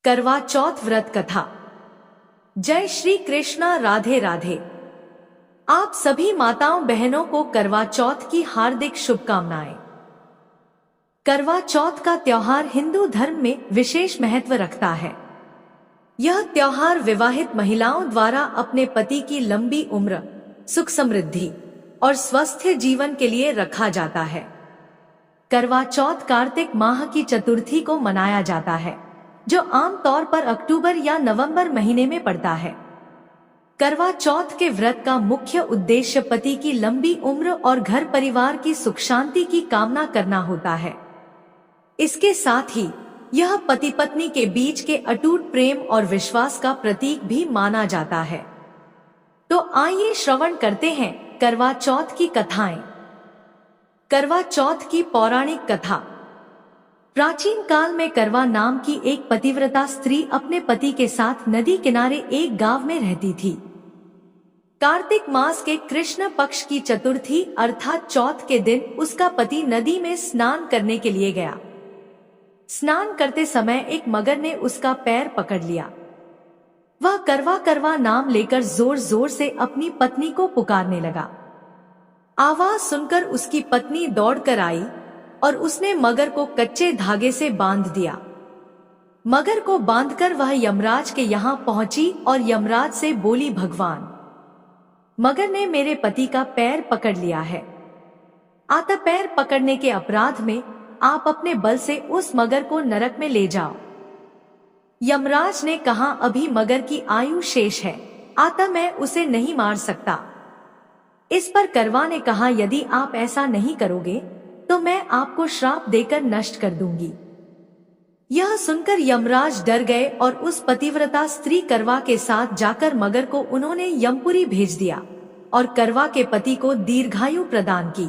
करवा चौथ व्रत कथा। जय श्री कृष्णा, राधे राधे। आप सभी माताओं बहनों को करवा चौथ की हार्दिक शुभकामनाएं। करवा चौथ का त्योहार हिंदू धर्म में विशेष महत्व रखता है। यह त्योहार विवाहित महिलाओं द्वारा अपने पति की लंबी उम्र, सुख समृद्धि और स्वस्थ जीवन के लिए रखा जाता है। करवा चौथ कार्तिक माह की चतुर्थी को मनाया जाता है, जो आमतौर पर अक्टूबर या नवंबर महीने में पड़ता है। करवा चौथ के व्रत का मुख्य उद्देश्य पति की लंबी उम्र और घर परिवार की सुख शांति की कामना करना होता है। इसके साथ ही यह पति पत्नी के बीच के अटूट प्रेम और विश्वास का प्रतीक भी माना जाता है। तो आइए श्रवण करते हैं करवा चौथ की कथाएं। करवा चौथ की पौराणिक कथा। प्राचीन काल में करवा नाम की एक पतिव्रता स्त्री अपने पति के साथ नदी किनारे एक गांव में रहती थी। कार्तिक मास के कृष्ण पक्ष की चतुर्थी अर्थात चौथ के दिन उसका पति नदी में स्नान करने के लिए गया। स्नान करते समय एक मगर ने उसका पैर पकड़ लिया। वह करवा करवा नाम लेकर जोर जोर से अपनी पत्नी को पुकारने लगा। आवाज सुनकर उसकी पत्नी दौड़कर आई और उसने मगर को कच्चे धागे से बांध दिया। मगर को बांधकर वह यमराज के यहाँ पहुंची और यमराज से बोली, भगवान, मगर ने मेरे पति का पैर पकड़ लिया है। अतः पैर पकड़ने के अपराध में आप अपने बल से उस मगर को नरक में ले जाओ। यमराज ने कहा, अभी मगर की आयु शेष है, अतः मैं उसे नहीं मार सकता। इस पर करवा ने कहा, यदि आप ऐसा नहीं करोगे तो मैं आपको श्राप देकर नष्ट कर दूंगी। यह सुनकर यमराज डर गए और उस पतिव्रता स्त्री करवा के साथ जाकर मगर को उन्होंने यमपुरी भेज दिया और करवा के पति को दीर्घायु प्रदान की।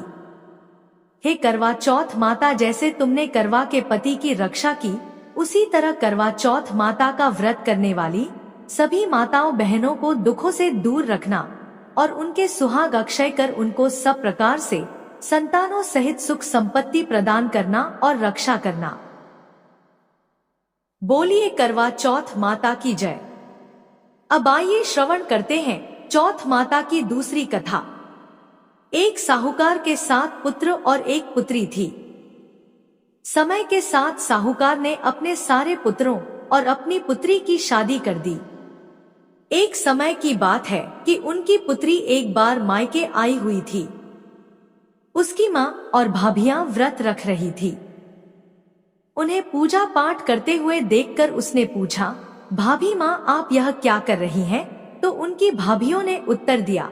हे करवा चौथ माता, जैसे तुमने करवा के पति की रक्षा की, उसी तरह करवा चौथ माता का व्रत करने वाली सभी माताओं बहनों को दुखों से दूर रखना और उनके सुहाग अक्षय कर उनको सब प्रकार से संतानों सहित सुख संपत्ति प्रदान करना और रक्षा करना। बोलिए करवा चौथ माता की जय। अब आइए श्रवण करते हैं चौथ माता की दूसरी कथा। एक साहूकार के 7 पुत्र और एक पुत्री थी। समय के साथ साहूकार ने अपने सारे पुत्रों और अपनी पुत्री की शादी कर दी। एक समय की बात है कि उनकी पुत्री एक बार मायके आई हुई थी। उसकी माँ और भाभियां व्रत रख रही थी। उन्हें पूजा पाठ करते हुए देखकर उसने पूछा, भाभी माँ, आप यह क्या कर रही हैं? तो उनकी भाभियों ने उत्तर दिया,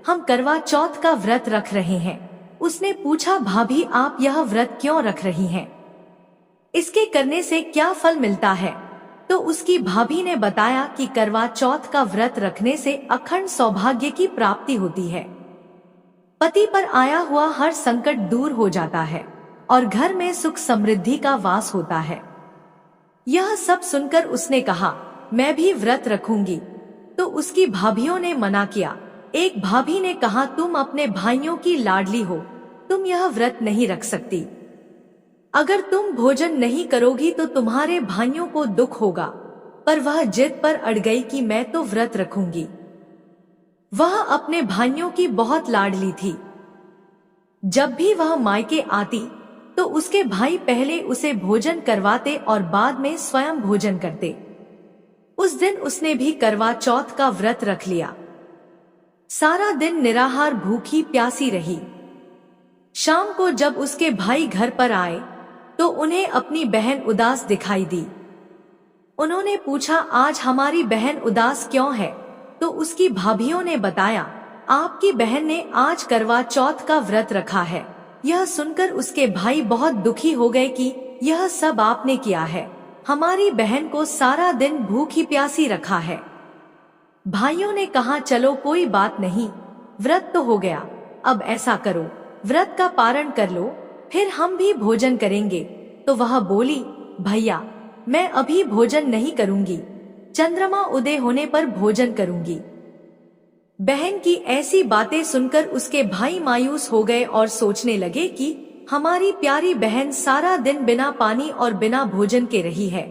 हम करवा चौथ का व्रत रख रहे हैं। उसने पूछा, भाभी आप यह व्रत क्यों रख रही हैं? इसके करने से क्या फल मिलता है? तो उसकी भाभी ने बताया कि करवा चौथ का व्रत रखने से अखंड सौभाग्य की प्राप्ति होती है। पति पर आया हुआ हर संकट दूर हो जाता है और घर में सुख समृद्धि का वास होता है। यह सब सुनकर उसने कहा, मैं भी व्रत रखूंगी। तो उसकी भाभियों ने मना किया। एक भाभी ने कहा, तुम अपने भाइयों की लाडली हो, तुम यह व्रत नहीं रख सकती। अगर तुम भोजन नहीं करोगी तो तुम्हारे भाइयों को दुख होगा। पर वह जिद पर अड़ गई कि मैं तो व्रत रखूंगी। वह अपने भाइयों की बहुत लाडली थी। जब भी वह मायके आती तो उसके भाई पहले उसे भोजन करवाते और बाद में स्वयं भोजन करते। उस दिन उसने भी करवा चौथ का व्रत रख लिया। सारा दिन निराहार भूखी प्यासी रही। शाम को जब उसके भाई घर पर आए तो उन्हें अपनी बहन उदास दिखाई दी। उन्होंने पूछा, आज हमारी बहन उदास क्यों है? तो उसकी भाभियों ने बताया, आपकी बहन ने आज करवा चौथ का व्रत रखा है। यह सुनकर उसके भाई बहुत दुखी हो गए कि यह सब आपने किया है, हमारी बहन को सारा दिन भूखी प्यासी रखा है। भाइयों ने कहा, चलो कोई बात नहीं, व्रत तो हो गया, अब ऐसा करो, व्रत का पारण कर लो, फिर हम भी भोजन करेंगे। तो वह बोली, भैया मैं अभी भोजन नहीं करूंगी, चंद्रमा उदय होने पर भोजन करूंगी। बहन की ऐसी बातें सुनकर उसके भाई मायूस हो गए और सोचने लगे कि हमारी प्यारी बहन सारा दिन बिना पानी और बिना भोजन के रही है,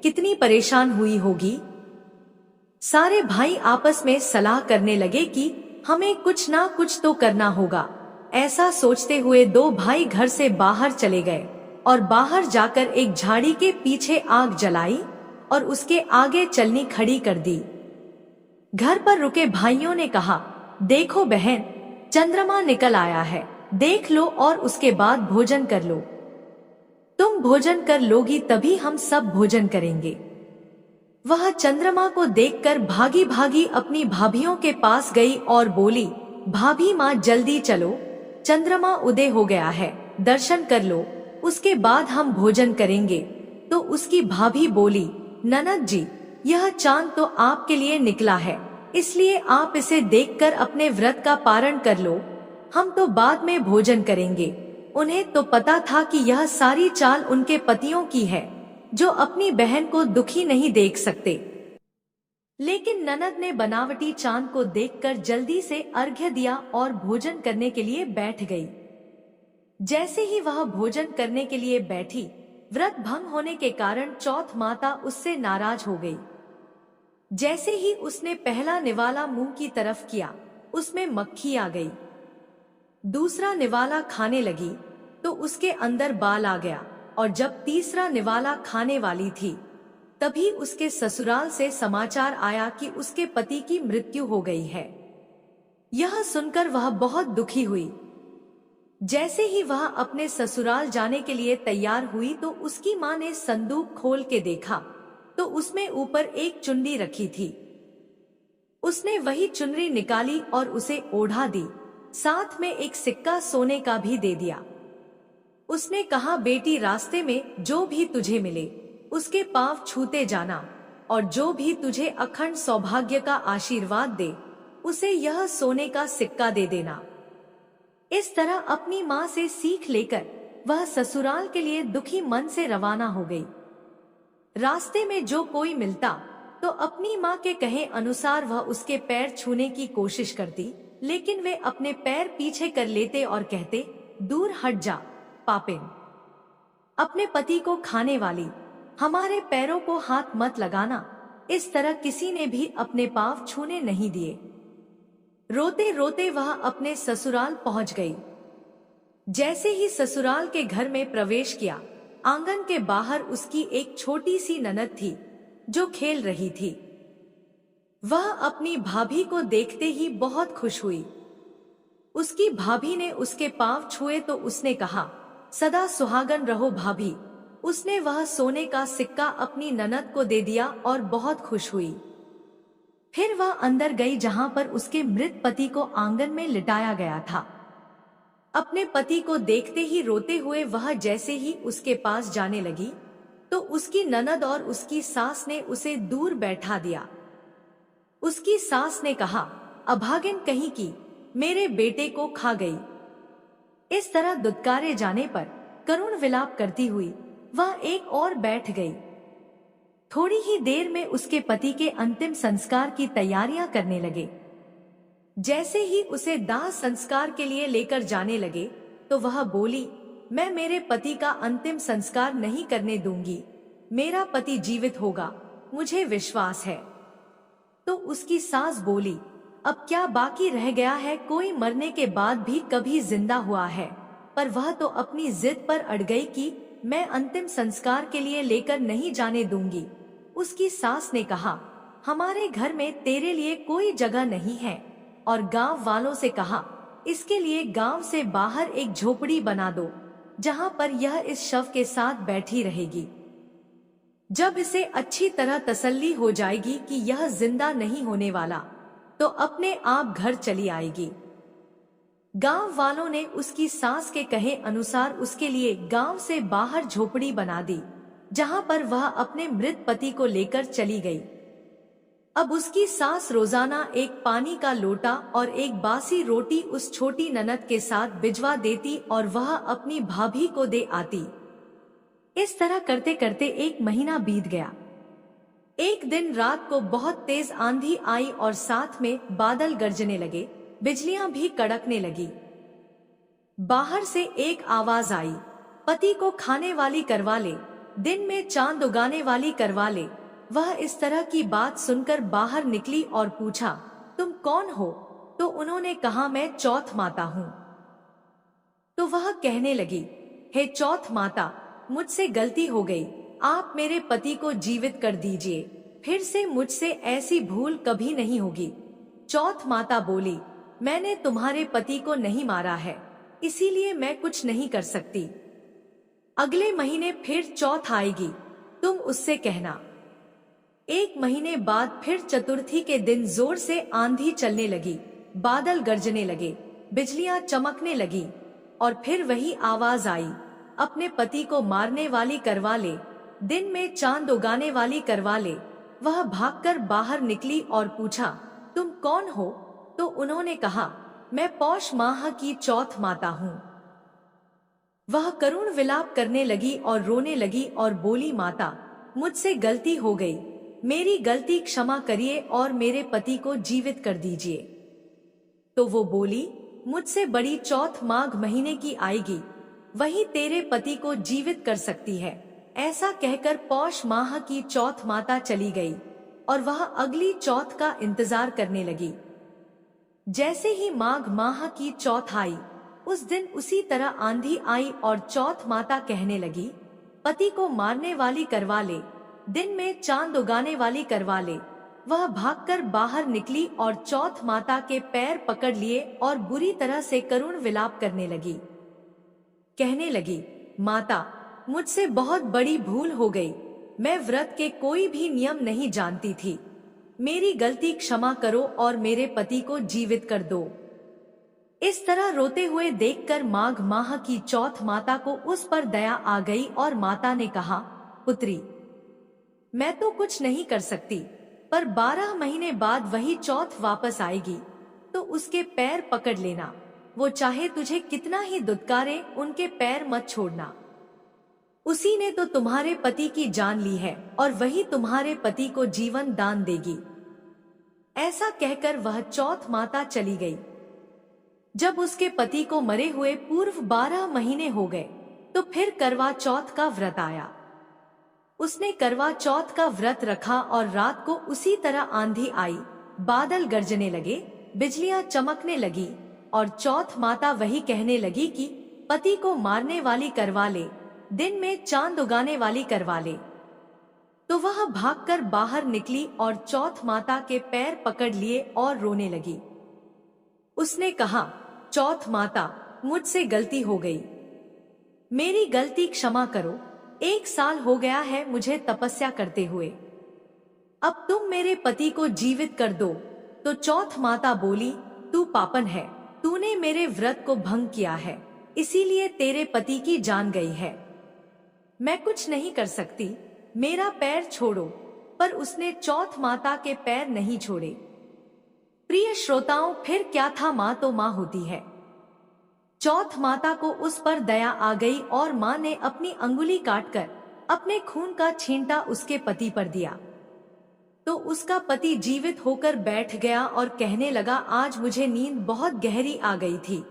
कितनी परेशान हुई होगी। सारे भाई आपस में सलाह करने लगे कि हमें कुछ ना कुछ तो करना होगा। ऐसा सोचते हुए दो भाई घर से बाहर चले गए और बाहर जाकर एक झाड़ी के पीछे आग जलाई और उसके आगे चलनी खड़ी कर दी। घर पर रुके भाइयों ने कहा, देखो बहन, चंद्रमा निकल आया है, देख लो और उसके बाद भोजन कर लो। तुम भोजन कर लोगी तभी हम सब भोजन करेंगे। वह चंद्रमा को देखकर भागी भागी अपनी भाभियों के पास गई और बोली, भाभी माँ जल्दी चलो, चंद्रमा उदय हो गया है, दर्शन कर लो, उसके बाद हम भोजन करेंगे। तो उसकी भाभी बोली, ननद जी, यह चांद तो आपके लिए निकला है, इसलिए आप इसे देखकर अपने व्रत का पारण कर लो, हम तो बाद में भोजन करेंगे। उन्हें तो पता था कि यह सारी चाल उनके पतियों की है, जो अपनी बहन को दुखी नहीं देख सकते। लेकिन ननद ने बनावटी चांद को देखकर जल्दी से अर्घ्य दिया और भोजन करने के लिए बैठ गई। जैसे ही वह भोजन करने के लिए बैठी, व्रत भंग होने के कारण चौथ माता उससे नाराज हो गई। जैसे ही उसने पहला निवाला मुंह की तरफ किया, उसमें मक्खी आ गई। दूसरा निवाला खाने लगी तो उसके अंदर बाल आ गया, और जब तीसरा निवाला खाने वाली थी, तभी उसके ससुराल से समाचार आया कि उसके पति की मृत्यु हो गई है। यह सुनकर वह बहुत दुखी हुई। जैसे ही वह अपने ससुराल जाने के लिए तैयार हुई तो उसकी माँ ने संदूक खोल के देखा तो उसमें ऊपर एक चुन्नी रखी थी। उसने वही चुनरी निकाली और उसे ओढ़ा दी, साथ में एक सिक्का सोने का भी दे दिया। उसने कहा, बेटी, रास्ते में जो भी तुझे मिले उसके पांव छूते जाना, और जो भी तुझे अखंड सौभाग्य का आशीर्वाद दे उसे यह सोने का सिक्का दे देना। इस तरह अपनी माँ से सीख लेकर वह ससुराल के लिए दुखी मन से रवाना हो गई। रास्ते में जो कोई मिलता तो अपनी माँ के कहे अनुसार वह उसके पैर छूने की कोशिश करती, लेकिन वे अपने पैर पीछे कर लेते और कहते, दूर हट जा पापिन, अपने पति को खाने वाली, हमारे पैरों को हाथ मत लगाना। इस तरह किसी ने भी अपने पांव छूने नहीं दिए। रोते रोते वह अपने ससुराल पहुंच गई। जैसे ही ससुराल के घर में प्रवेश किया, आंगन के बाहर उसकी एक छोटी सी ननद थी जो खेल रही थी। वह अपनी भाभी को देखते ही बहुत खुश हुई। उसकी भाभी ने उसके पांव छुए तो उसने कहा, सदा सुहागन रहो भाभी। उसने वह सोने का सिक्का अपनी ननद को दे दिया और बहुत खुश हुई। फिर वह अंदर गई जहां पर उसके मृत पति को आंगन में लिटाया गया था। अपने पति को देखते ही रोते हुए वह जैसे ही उसके पास जाने लगी तो उसकी ननद और उसकी सास ने उसे दूर बैठा दिया। उसकी सास ने कहा, अभागिन कहीं की, मेरे बेटे को खा गई। इस तरह दुत्कारे जाने पर करुण विलाप करती हुई वह एक और बैठ गई। थोड़ी ही देर में उसके पति के अंतिम संस्कार की तैयारियां करने लगे। जैसे ही उसे दाह संस्कार के लिए लेकर जाने लगे तो वह बोली, मैं मेरे पति का अंतिम संस्कार नहीं करने दूंगी, मेरा पति जीवित होगा, मुझे विश्वास है। तो उसकी सास बोली, अब क्या बाकी रह गया है, कोई मरने के बाद भी कभी जिंदा हुआ है। पर वह तो अपनी जिद पर अड़ गई कि मैं अंतिम संस्कार के लिए लेकर नहीं जाने दूंगी। उसकी सास ने कहा, हमारे घर में तेरे लिए कोई जगह नहीं है, और गांव वालों से कहा, इसके लिए गांव से बाहर एक झोपड़ी बना दो जहां पर यह इस शव के साथ बैठी रहेगी। जब इसे अच्छी तरह तसल्ली हो जाएगी कि यह जिंदा नहीं होने वाला तो अपने आप घर चली आएगी। गांव वालों ने उसकी सास के कहे अनुसार उसके लिए गांव से बाहर झोपड़ी बना दी जहां पर वह अपने मृत पति को लेकर चली गई। अब उसकी सास रोजाना एक पानी का लोटा और एक बासी रोटी उस छोटी ननद के साथ भिजवा देती और वह अपनी भाभी को दे आती। इस तरह करते करते एक महीना बीत गया। एक दिन रात को बहुत तेज आंधी आई और साथ में बादल गरजने लगे, बिजलियां भी कड़कने लगी। बाहर से एक आवाज आई, पति को खाने वाली करवा ले, दिन में चांद उगाने वाली करवा ले। वह इस तरह की बात सुनकर बाहर निकली और पूछा, तुम कौन हो? तो उन्होंने कहा, मैं चौथ माता हूँ। तो वह कहने लगी, हे चौथ माता, मुझसे गलती हो गई, आप मेरे पति को जीवित कर दीजिए, फिर से मुझसे ऐसी भूल कभी नहीं होगी। चौथ माता बोली, मैंने तुम्हारे पति को नहीं मारा है, इसीलिए मैं कुछ नहीं कर सकती। अगले महीने फिर चौथ आएगी, तुम उससे कहना। एक महीने बाद फिर चतुर्थी के दिन जोर से आंधी चलने लगी, बादल गरजने लगे, बिजलियां चमकने लगी, और फिर वही आवाज आई, अपने पति को मारने वाली करवा ले, दिन में चांद उगाने वाली करवा ले। वह भागकर बाहर निकली और पूछा, तुम कौन हो? तो उन्होंने कहा, मैं पौष माह की चौथ माता हूँ। वह करुण विलाप करने लगी और रोने लगी और बोली, माता, मुझसे गलती हो गई, मेरी गलती क्षमा करिए और मेरे पति को जीवित कर दीजिए। तो वो बोली, मुझसे बड़ी चौथ माघ महीने की आएगी, वही तेरे पति को जीवित कर सकती है। ऐसा कहकर पौष माह की चौथ माता चली गई और वह अगली चौथ का इंतजार करने लगी। जैसे ही माघ माह की चौथ आई, उस दिन उसी तरह आंधी आई और चौथ माता कहने लगी, पति को मारने वाली करवा ले, दिन में चांद उगाने वाली करवा ले। वह भागकर बाहर निकली और चौथ माता के पैर पकड़ लिए और बुरी तरह से करुण विलाप करने लगी। कहने लगी, माता, मुझसे बहुत बड़ी भूल हो गई, मैं व्रत के कोई भी नियम नहीं जानती थी, मेरी गलती क्षमा करो और मेरे पति को जीवित कर दो। इस तरह रोते हुए देखकर माघ माह की चौथ माता को उस पर दया आ गई और माता ने कहा, पुत्री, मैं तो कुछ नहीं कर सकती, पर 12 महीने बाद वही चौथ वापस आएगी, तो उसके पैर पकड़ लेना, वो चाहे तुझे कितना ही दुत्कारे, उनके पैर मत छोड़ना। उसी ने तो तुम्हारे पति की जान ली है और वही तुम्हारे पति को जीवन दान देगी। ऐसा कहकर वह चौथ माता चली गई। जब उसके पति को मरे हुए पूर्व 12 महीने हो गए, तो फिर करवा चौथ का व्रत आया। उसने करवा चौथ का व्रत रखा और रात को उसी तरह आंधी आई, बादल गरजने लगे, बिजलियां चमकने लगी और चौथ माता वही कहने लगी कि पति को मारने वाली करवा ले, दिन में चांद उगाने वाली करवा ले। तो वह भागकर बाहर निकली और चौथ माता के पैर पकड़ लिए और रोने लगी। उसने कहा, चौथ माता, मुझसे गलती हो गई, मेरी गलती क्षमा करो, 1 साल हो गया है मुझे तपस्या करते हुए, अब तुम मेरे पति को जीवित कर दो। तो चौथ माता बोली, तू पापन है, तूने मेरे व्रत को भंग किया है, इसीलिए तेरे पति की जान गई है, मैं कुछ नहीं कर सकती, मेरा पैर छोड़ो। पर उसने चौथ माता के पैर नहीं छोड़े। प्रिय श्रोताओं, फिर क्या था, माँ तो माँ होती है। चौथ माता को उस पर दया आ गई और माँ ने अपनी अंगुली काटकर अपने खून का छींटा उसके पति पर दिया। तो उसका पति जीवित होकर बैठ गया और कहने लगा, आज मुझे नींद बहुत गहरी आ गई थी।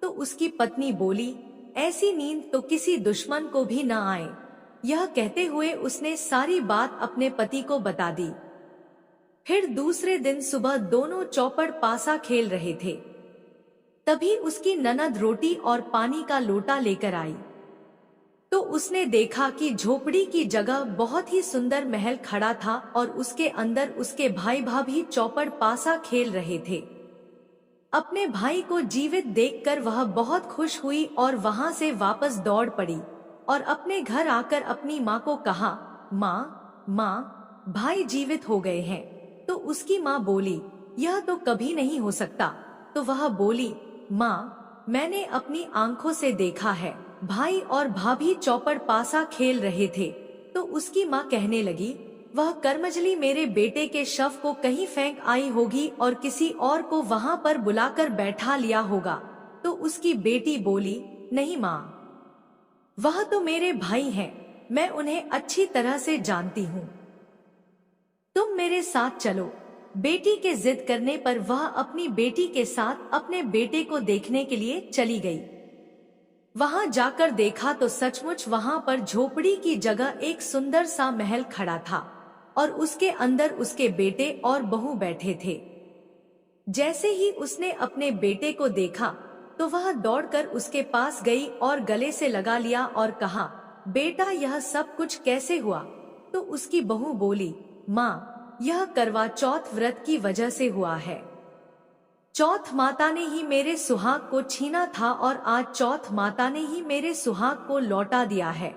तो उसकी पत्नी बोली, ऐसी नींद तो किसी दुश्मन को भी न आए। यह कहते हुए उसने सारी बात अपने पति को बता दी। फिर दूसरे दिन सुबह दोनों चौपड़ पासा खेल रहे थे, तभी उसकी ननद रोटी और पानी का लोटा लेकर आई। तो उसने देखा कि झोपड़ी की जगह बहुत ही सुंदर महल खड़ा था और उसके अंदर उसके भाई भाभी चौपड़ पासा खेल रहे थे। अपने भाई को जीवित देखकर वह बहुत खुश हुई और वहां से वापस दौड़ पड़ी और अपने घर आकर अपनी माँ को कहा, माँ, माँ, भाई जीवित हो गए हैं। तो उसकी माँ बोली, यह तो कभी नहीं हो सकता। तो वह बोली, माँ, मैंने अपनी आंखों से देखा है, भाई और भाभी चौपड़ पासा खेल रहे थे। तो उसकी माँ कहने लगी, वह कर्मजली मेरे बेटे के शव को कहीं फेंक आई होगी और किसी और को वहां पर बुलाकर बैठा लिया होगा। तो उसकी बेटी बोली, नहीं माँ, वह तो मेरे भाई हैं, मैं उन्हें अच्छी तरह से जानती हूँ, तुम मेरे साथ चलो। बेटी के जिद करने पर वह अपनी बेटी के साथ अपने बेटे को देखने के लिए चली गई। वहां जाकर देखा तो सचमुच वहां पर झोपड़ी की जगह एक सुंदर सा महल खड़ा था और उसके अंदर उसके बेटे और बहू बैठे थे। जैसे ही उसने अपने बेटे को देखा तो वह दौड़कर उसके पास गई और गले से लगा लिया और कहा, बेटा यह सब कुछ कैसे हुआ? तो उसकी बहू बोली, माँ यह करवा चौथ व्रत की वजह से हुआ है। चौथ माता ने ही मेरे सुहाग को छीना था और आज चौथ माता ने ही मेरे सुहाग को लौटा दिया है।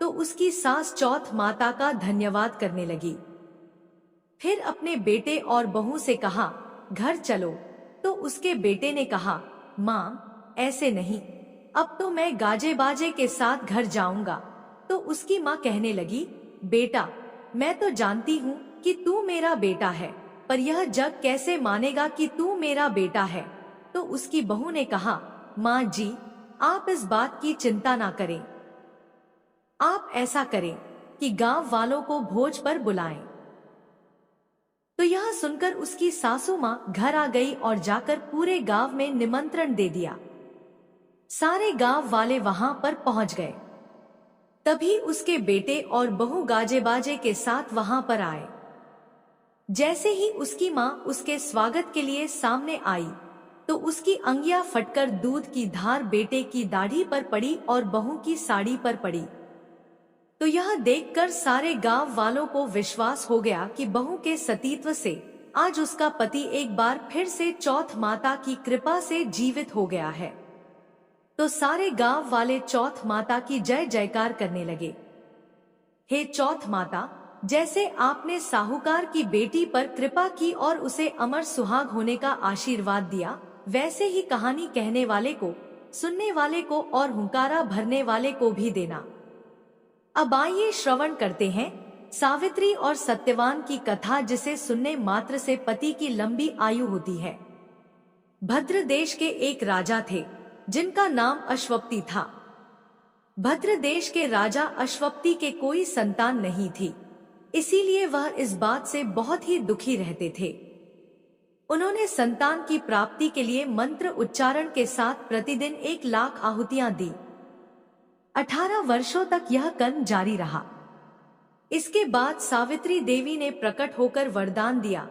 तो उसकी सास चौथ माता का धन्यवाद करने लगी। फिर अपने बेटे और बहू से कहा, घर चलो। तो उसके बेटे ने कहा, माँ ऐसे नहीं, अब तो मैं गाजे बाजे के साथ घर जाऊंगा। तो उसकी माँ कहने लगी, बेटा मैं तो जानती हूँ कि तू मेरा बेटा है, पर यह जग कैसे मानेगा कि तू मेरा बेटा है? तो उसकी बहू ने कहा, माँ जी आप इस बात की चिंता ना करें, आप ऐसा करें कि गांव वालों को भोज पर बुलाएं। तो यह सुनकर उसकी सासू माँ घर आ गई और जाकर पूरे गांव में निमंत्रण दे दिया। सारे गांव वाले वहां पर पहुंच गए। तभी उसके बेटे और बहू गाजे बाजे के साथ वहां पर आए। जैसे ही उसकी माँ उसके स्वागत के लिए सामने आई तो उसकी अंगिया फटकर दूध की धार बेटे की दाढ़ी पर पड़ी और बहू की साड़ी पर पड़ी। तो यह देखकर सारे गांव वालों को विश्वास हो गया कि बहू के सतीत्व से आज उसका पति एक बार फिर से चौथ माता की कृपा से जीवित हो गया है। तो सारे गांव वाले चौथ माता की जय जयकार करने लगे। हे चौथ माता, जैसे आपने साहूकार की बेटी पर कृपा की और उसे अमर सुहाग होने का आशीर्वाद दिया, वैसे ही कहानी कहने वाले को, सुनने वाले को और हुंकारा भरने वाले को भी देना। अब आइए श्रवण करते हैं सावित्री और सत्यवान की कथा, जिसे सुनने मात्र से पति की लंबी आयु होती है। भद्र देश के एक राजा थे जिनका नाम अश्वपति था। भद्र देश के राजा अश्वपति के कोई संतान नहीं थी, इसीलिए वह इस बात से बहुत ही दुखी रहते थे। उन्होंने संतान की प्राप्ति के लिए मंत्र उच्चारण के साथ प्रतिदिन 1,00,000 आहुतियां दी। 18 वर्षों तक यह कर्म जारी रहा। इसके बाद सावित्री देवी ने प्रकट होकर वरदान दिया,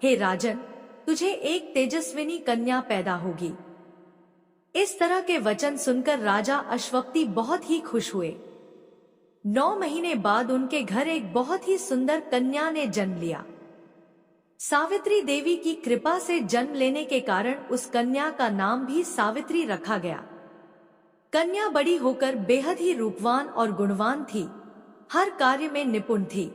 हे राजन, तुझे एक तेजस्विनी कन्या पैदा होगी। इस तरह के वचन सुनकर राजा अश्वपति बहुत ही खुश हुए। 9 महीने बाद उनके घर एक बहुत ही सुंदर कन्या ने जन्म लिया। सावित्री देवी की कृपा से जन्म लेने के कारण उस कन्या का नाम भी सावित्री रखा गया। कन्या बड़ी होकर बेहद ही रूपवान और गुणवान थी, हर कार्य में निपुण थी।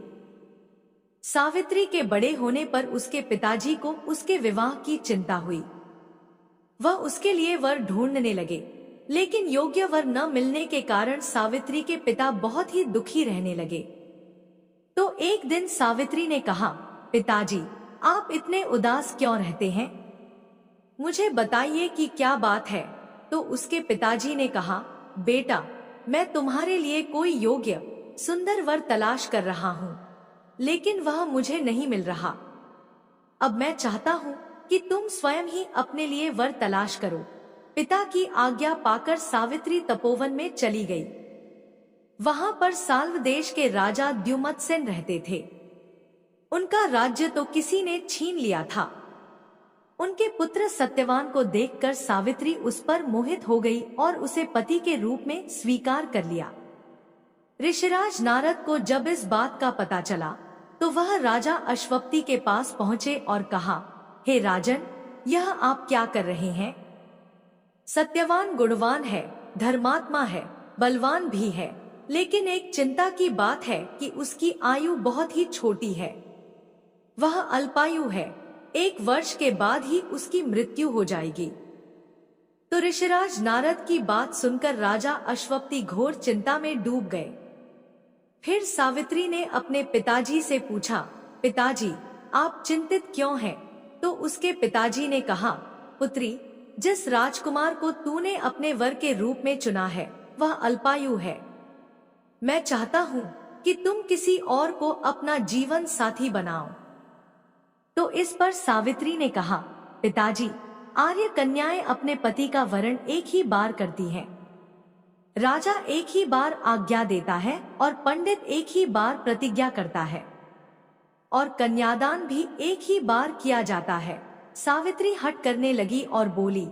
सावित्री के बड़े होने पर उसके पिताजी को उसके विवाह की चिंता हुई। वह उसके लिए वर ढूंढने लगे, लेकिन योग्य वर न मिलने के कारण सावित्री के पिता बहुत ही दुखी रहने लगे। तो एक दिन सावित्री ने कहा, पिताजी आप इतने उदास क्यों रहते हैं? मुझे बताइए कि क्या बात है। तो उसके पिताजी ने कहा, बेटा मैं तुम्हारे लिए कोई योग्य सुंदर वर तलाश कर रहा हूँ, लेकिन वह मुझे नहीं मिल रहा। अब मैं चाहता हूँ कि तुम स्वयं ही अपने लिए वर तलाश करो। पिता की आज्ञा पाकर सावित्री तपोवन में चली गई। वहां पर साल्व देश के राजा द्युमत्सेन रहते थे। उनका राज्य तो किसी ने छीन लिया था। उनके पुत्र सत्यवान को देखकर सावित्री उस पर मोहित हो गई और उसे पति के रूप में स्वीकार कर लिया। ऋषिराज नारद को जब इस बात का पता चला तो वह राजा अश्वपति के पास पहुंचे और कहा, हे राजन, यह आप क्या कर रहे हैं? सत्यवान गुणवान है, धर्मात्मा है, बलवान भी है, लेकिन एक चिंता की बात है कि उसकी आयु बहुत ही छोटी है। वह अल्पायु है, 1 वर्ष के बाद ही उसकी मृत्यु हो जाएगी। तो ऋषिराज नारद की बात सुनकर राजा अश्वपति घोर चिंता में डूब गए। फिर सावित्री ने अपने पिताजी से पूछा, पिताजी आप चिंतित क्यों हैं? तो उसके पिताजी ने कहा, पुत्री, जिस राजकुमार को तूने अपने वर के रूप में चुना है वह अल्पायु है। मैं चाहता हूँ कि तुम किसी और को अपना जीवन साथी बनाओ। तो इस पर सावित्री ने कहा, पिताजी, आर्य कन्याएं अपने पति का वरण एक ही बार करती हैं। राजा एक ही बार आज्ञा देता है और पंडित एक ही बार प्रतिज्ञा करता है और कन्यादान भी एक ही बार किया जाता है। सावित्री हट करने लगी और बोली,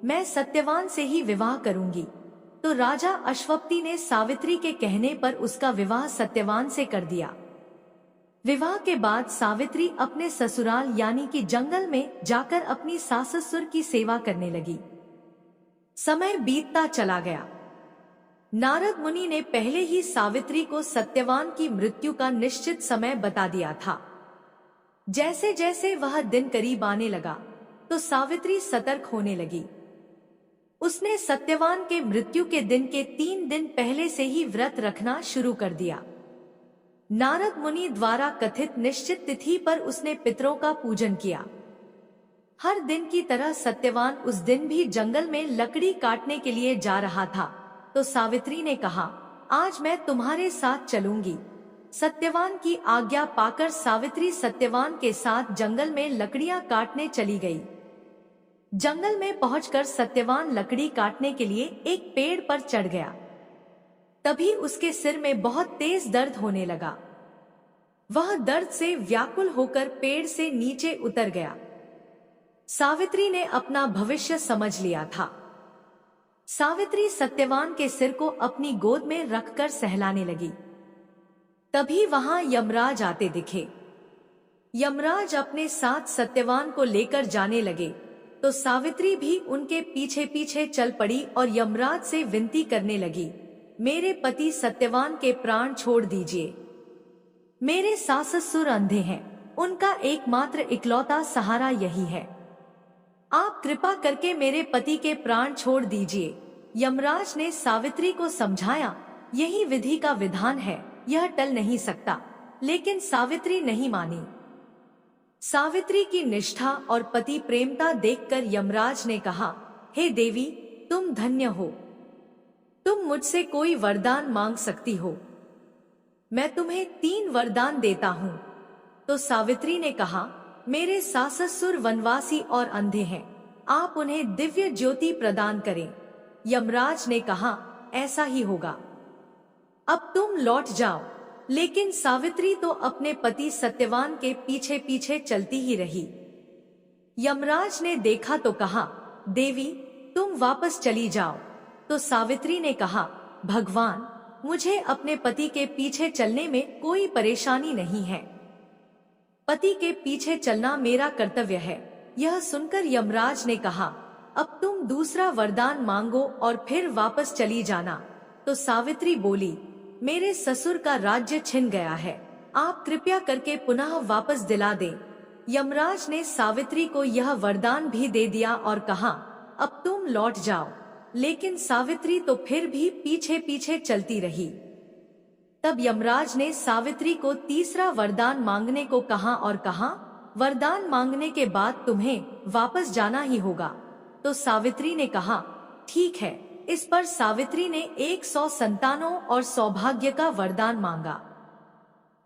मैं सत्यवान से ही विवाह करूंगी। तो राजा अश्वपति ने सावित्री के कहने पर उसका विवाह सत्यवान से कर दिया। विवाह के बाद सावित्री अपने ससुराल यानी कि जंगल में जाकर अपनी सास ससुर की सेवा करने लगी। समय बीतता चला गया। नारद मुनि ने पहले ही सावित्री को सत्यवान की मृत्यु का निश्चित समय बता दिया था। जैसे जैसे वह दिन करीब आने लगा तो सावित्री सतर्क होने लगी। उसने सत्यवान के मृत्यु के दिन के 3 दिन पहले से ही व्रत रखना शुरू कर दिया। नारद मुनि द्वारा कथित निश्चित तिथि पर उसने पितरों का पूजन किया। हर दिन की तरह सत्यवान उस दिन भी जंगल में लकड़ी काटने के लिए जा रहा था। तो सावित्री ने कहा, आज मैं तुम्हारे साथ चलूंगी। सत्यवान की आज्ञा पाकर सावित्री सत्यवान के साथ जंगल में लकड़ियां काटने चली गई। जंगल में पहुंचकर सत्यवान लकड़ी काटने के लिए एक पेड़ पर चढ़ गया। तभी उसके सिर में बहुत तेज दर्द होने लगा। वह दर्द से व्याकुल होकर पेड़ से नीचे उतर गया। सावित्री ने अपना भविष्य समझ लिया था। सावित्री सत्यवान के सिर को अपनी गोद में रखकर सहलाने लगी। तभी वहां यमराज आते दिखे। यमराज अपने साथ सत्यवान को लेकर जाने लगे तो सावित्री भी उनके पीछे पीछे चल पड़ी और यमराज से विनती करने लगी, मेरे पति सत्यवान के प्राण छोड़ दीजिए। मेरे सास ससुर अंधे हैं, उनका एकमात्र इकलौता सहारा यही है। आप कृपा करके मेरे पति के प्राण छोड़ दीजिए। यमराज ने सावित्री को समझाया, यही विधि का विधान है, यह टल नहीं सकता। लेकिन सावित्री नहीं मानी। सावित्री की निष्ठा और पति प्रेमता देखकर यमराज ने कहा, हे देवी, तुम धन्य हो। तुम मुझसे कोई वरदान मांग सकती हो। मैं तुम्हें 3 वरदान देता हूँ। तो सावित्री ने कहा, मेरे सास ससुर वनवासी और अंधे हैं, आप उन्हें दिव्य ज्योति प्रदान करें। यमराज ने कहा, ऐसा ही होगा। अब तुम लौट जाओ। लेकिन सावित्री तो अपने पति सत्यवान के पीछे पीछे चलती ही रही। यमराज ने देखा तो कहा, देवी, तुम वापस चली जाओ। तो सावित्री ने कहा, भगवान, मुझे अपने पति के पीछे चलने में कोई परेशानी नहीं है। पति के पीछे चलना मेरा कर्तव्य है। यह सुनकर यमराज ने कहा, अब तुम दूसरा वरदान मांगो और फिर वापस चली जाना। तो सावित्री बोली, मेरे ससुर का राज्य छिन गया है, आप कृपया करके पुनः वापस दिला दें। यमराज ने सावित्री को यह वरदान भी दे दिया और कहा, अब तुम लौट जाओ। लेकिन सावित्री तो फिर भी पीछे पीछे चलती रही। तब यमराज ने सावित्री को तीसरा वरदान मांगने को कहा और कहा, वरदान मांगने के बाद तुम्हें वापस जाना ही होगा। तो सावित्री ने कहा, ठीक है। इस पर सावित्री ने 100 संतानों और सौभाग्य का वरदान मांगा।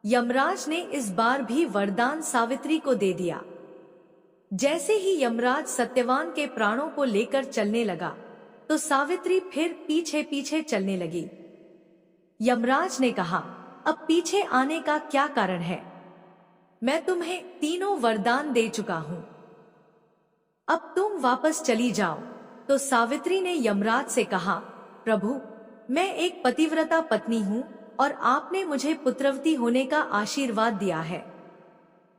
यमराज ने इस बार भी वरदान सावित्री को दे दिया। जैसे ही यमराज सत्यवान के प्राणों को लेकर चलने लगा तो सावित्री फिर पीछे पीछे चलने लगी। यमराज ने कहा, अब पीछे आने का क्या कारण है? मैं तुम्हें 3 वरदान दे चुका हूं, अब तुम वापस चली जाओ। तो सावित्री ने यमराज से कहा, प्रभु, मैं एक पतिव्रता पत्नी हूँ और आपने मुझे पुत्रवती होने का आशीर्वाद दिया है।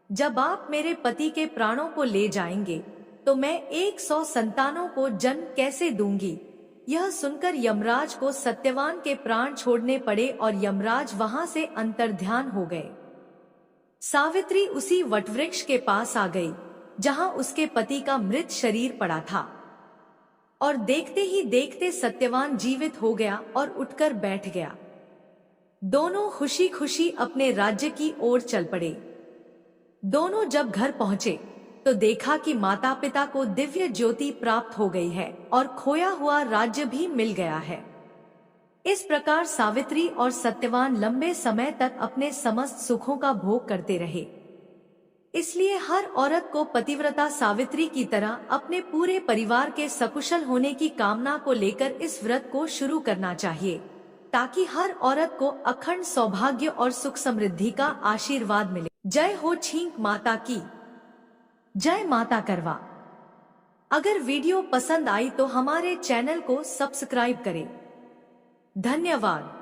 जब आप मेरे पति के प्राणों को ले जाएंगे तो मैं 100 संतानों को जन्म कैसे दूंगी? यह सुनकर यमराज को सत्यवान के प्राण छोड़ने पड़े और यमराज वहां से अंतर्ध्यान हो गए। सावित्री उसी वटवृक्ष के पास आ गई जहां उसके पति का मृत शरीर पड़ा था और देखते ही देखते सत्यवान जीवित हो गया और उठकर बैठ गया। दोनों खुशी खुशी अपने राज्य की ओर चल पड़े। दोनों जब घर पहुंचे तो देखा कि माता पिता को दिव्य ज्योति प्राप्त हो गई है और खोया हुआ राज्य भी मिल गया है। इस प्रकार सावित्री और सत्यवान लंबे समय तक अपने समस्त सुखों का भोग करते रहे। इसलिए हर औरत को पतिव्रता सावित्री की तरह अपने पूरे परिवार के सकुशल होने की कामना को लेकर इस व्रत को शुरू करना चाहिए, ताकि हर औरत को अखंड सौभाग्य और सुख समृद्धि का आशीर्वाद मिले। जय हो छींक माता की, जय माता करवा। अगर वीडियो पसंद आई तो हमारे चैनल को सब्सक्राइब करें। धन्यवाद।